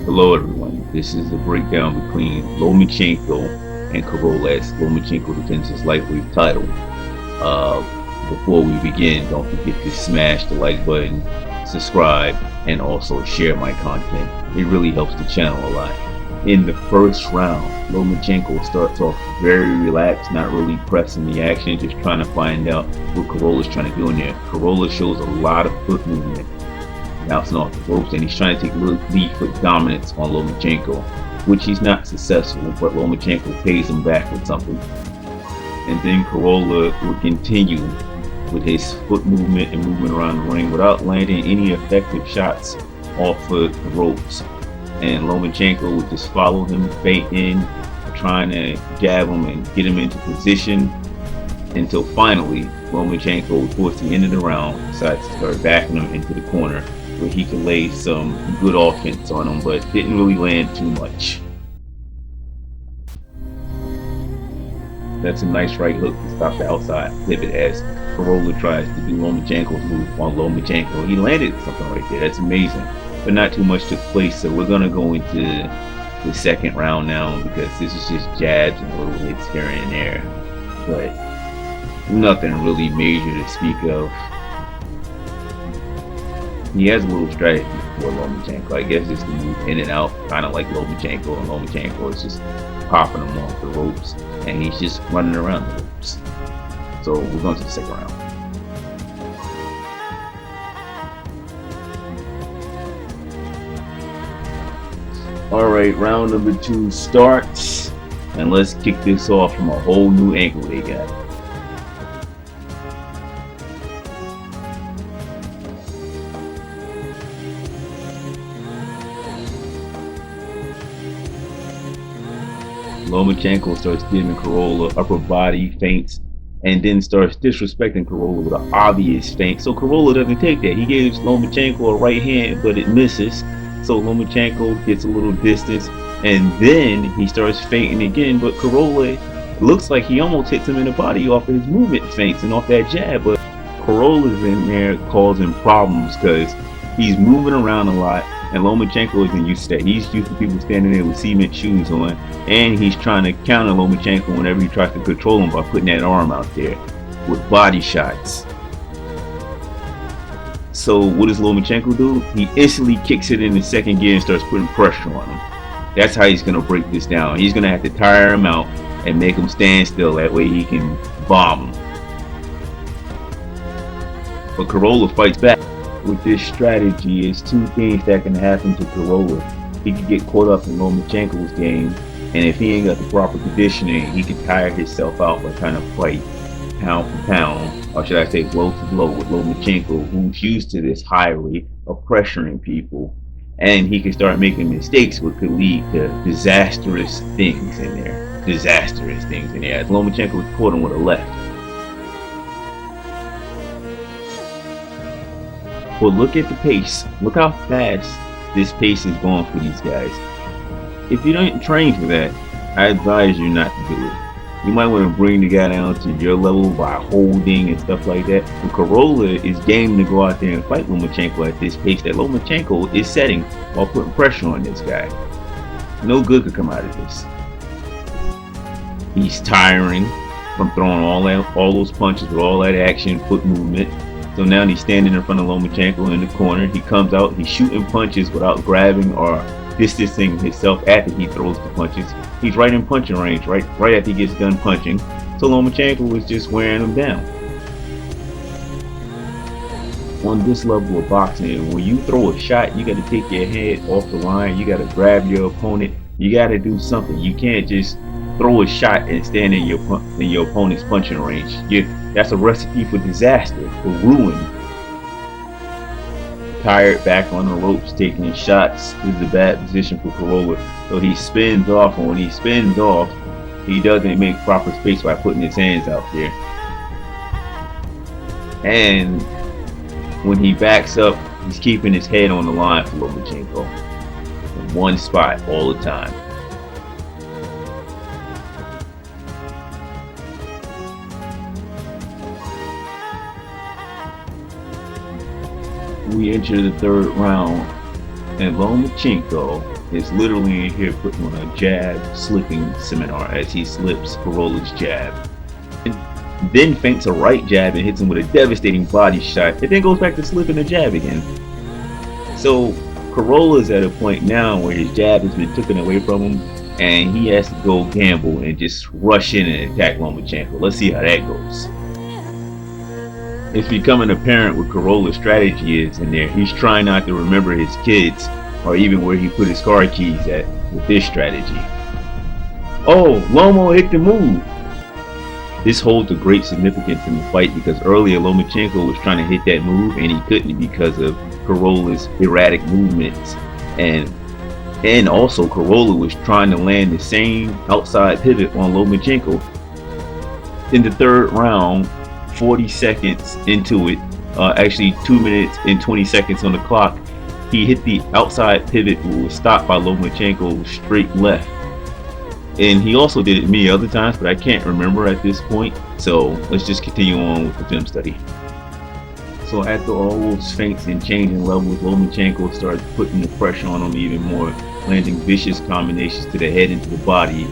Hello everyone, this is a breakdown between Lomachenko and Corolla as Lomachenko defends his lightweight title. Before we begin, don't forget to smash the like button, subscribe, and also share my content. It really helps the channel a lot. In the first round, Lomachenko starts off very relaxed, not really pressing the action, just trying to find out what Corolla's trying to do in there. Corolla shows a lot of foot movement, bouncing off the ropes, and he's trying to take lead foot dominance on Lomachenko, which he's not successful, but Lomachenko pays him back with something. And then Corolla would continue with his foot movement and movement around the ring without landing any effective shots off of the ropes. And Lomachenko would just follow him, bait in, trying to jab him and get him into position until finally Lomachenko, towards the end of the round, decides to start backing him into the corner where he could lay some good offense on him, but didn't really land too much. That's a nice right hook to stop the outside pivot as Corolla tries to do Lomachenko's move on Lomachenko. He landed something right there. That's amazing. But not too much took place, so we're going to go into the second round now because this is just jabs and little hits here and there. But nothing really major to speak of. He has a little strategy for Lomachenko. I guess just to move in and out, kind of like Lomachenko, and Lomachenko is just popping him off the ropes, and he's just running around the ropes. So we're going to the second round. Alright, round number 2 starts, and let's kick this off from a whole new angle they got. Lomachenko starts giving Corolla upper body feints and then starts disrespecting Corolla with an obvious feint. So Corolla doesn't take that. He gives Lomachenko a right hand, but it misses. So Lomachenko gets a little distance, and then he starts feinting again, but Corolla looks like he almost hits him in the body off of his movement feints and off that jab, but Corolla's in there causing problems because he's moving around a lot, and Lomachenko isn't used to that. He's used to people standing there with cement shoes on, and he's trying to counter Lomachenko whenever he tries to control him by putting that arm out there with body shots. So what does Lomachenko do? He instantly kicks it in the second gear and starts putting pressure on him. That's how he's going to break this down. He's going to have to tire him out and make him stand still. That way he can bomb him. But Corolla fights back. With this strategy, it's two things that can happen to Corolla. He could get caught up in Lomachenko's game, and if he ain't got the proper conditioning, he could tire himself out by trying to fight pound for pound, or should I say blow for blow, with Lomachenko, who's used to this high rate of pressuring people, and he can start making mistakes, which could lead to disastrous things in there. As Lomachenko was caught him with a left. But look at the pace. Look how fast this pace is going for these guys. If you don't train for that, I advise you not to do it. You might want to bring the guy down to your level by holding and stuff like that. But Corolla is game to go out there and fight Lomachenko at this pace that Lomachenko is setting while putting pressure on this guy. No good could come out of this. He's tiring from throwing all those punches with all that action, foot movement. So now he's standing in front of Lomachenko in the corner. He comes out, he's shooting punches without grabbing or distancing himself after he throws the punches. He's right in punching range, right after he gets done punching. So Lomachenko was just wearing him down. On this level of boxing, when you throw a shot, you got to take your head off the line. You got to grab your opponent. You got to do something. You can't just throw a shot and stand in your opponent's punching range. That's a recipe for disaster, for ruin. Tired, back on the ropes, taking shots. This is a bad position for Corolla. So he spins off, and when he spins off, he doesn't make proper space by putting his hands out there. And when he backs up, he's keeping his head on the line for Lomachenko in one spot all the time. we enter the third round, And Lomachenko is literally in here putting on a jab slipping seminar as he slips Corolla's jab. And then feints a right jab and hits him with a devastating body shot, and then goes back to slipping the jab again. So Corolla's at a point now where his jab has been taken away from him, and he has to go gamble and just rush in and attack Lomachenko. Let's see how that goes. It's becoming apparent what Corolla's strategy is in there. He's trying not to remember his kids or even where he put his car keys at with this strategy. Oh, Lomo hit the move. This holds a great significance in the fight because earlier Lomachenko was trying to hit that move and he couldn't because of Corolla's erratic movements, and also Corolla was trying to land the same outside pivot on Lomachenko. In the third round, 40 seconds into it, actually 2 minutes and 20 seconds on the clock, he hit the outside pivot, who was stopped by Lomachenko straight left. And he also did it many other times, but I can't remember at this point. So let's just continue on with the film study. So after all those feints and changing levels, Lomachenko started putting the pressure on him even more, landing vicious combinations to the head and to the body.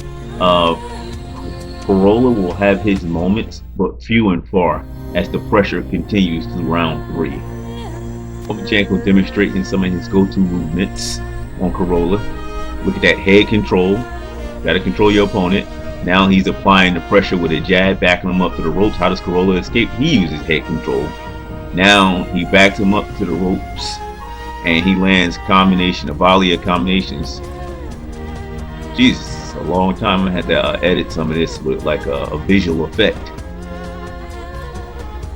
Corolla will have his moments, but few and far, as the pressure continues to round 3. Lomachenko demonstrating some of his go-to movements on Corolla. Look at that head control. Got to control your opponent. Now he's applying the pressure with a jab, backing him up to the ropes. How does Corolla escape? He uses head control. Now he backs him up to the ropes and he lands a volley of combinations. Jesus, a long time I had to edit some of this with like a visual effect.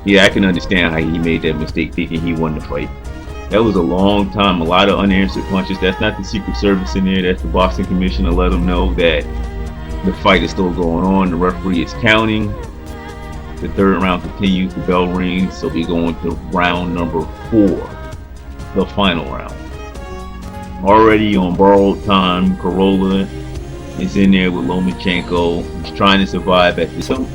Yeah, I can understand how he made that mistake thinking he won the fight. That was a long time, a lot of unanswered punches. That's not the Secret Service in there, that's the boxing commission to let them know that the fight is still going on. The referee is counting. The third round continues, the bell rings, so we go into round number 4, the final round. Already on borrowed time, Corolla is in there with Lomachenko. He's trying to survive at some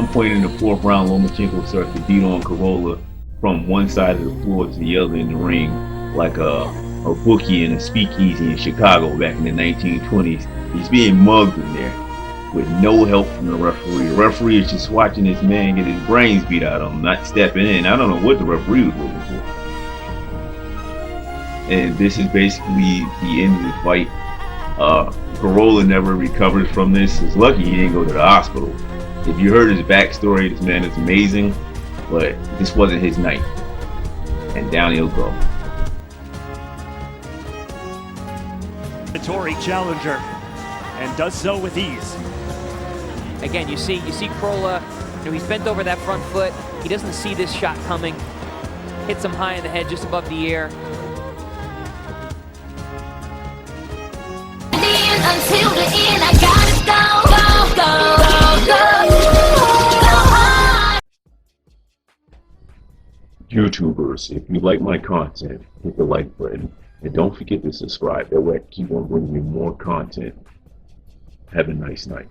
point in the 4th round. Lomachenko starts to beat on Corolla from one side of the floor to the other in the ring, like a bookie in a speakeasy in Chicago back in the 1920s. He's being mugged in there with no help from the referee. The referee is just watching this man get his brains beat out of him, not stepping in. I don't know what the referee was looking for. And this is basically the end of the fight. Corolla never recovers from this. It's lucky he didn't go to the hospital. If you heard his backstory, this man is amazing, but this wasn't his night. And down he'll go. Mandatory challenger, and does so with ease. Again, you see Corolla, he's bent over that front foot. He doesn't see this shot coming. Hits him high in the head, just above the ear. Until the end, I gotta go. YouTubers, if you like my content, hit the like button. And don't forget to subscribe. That way I keep on bringing you more content. Have a nice night.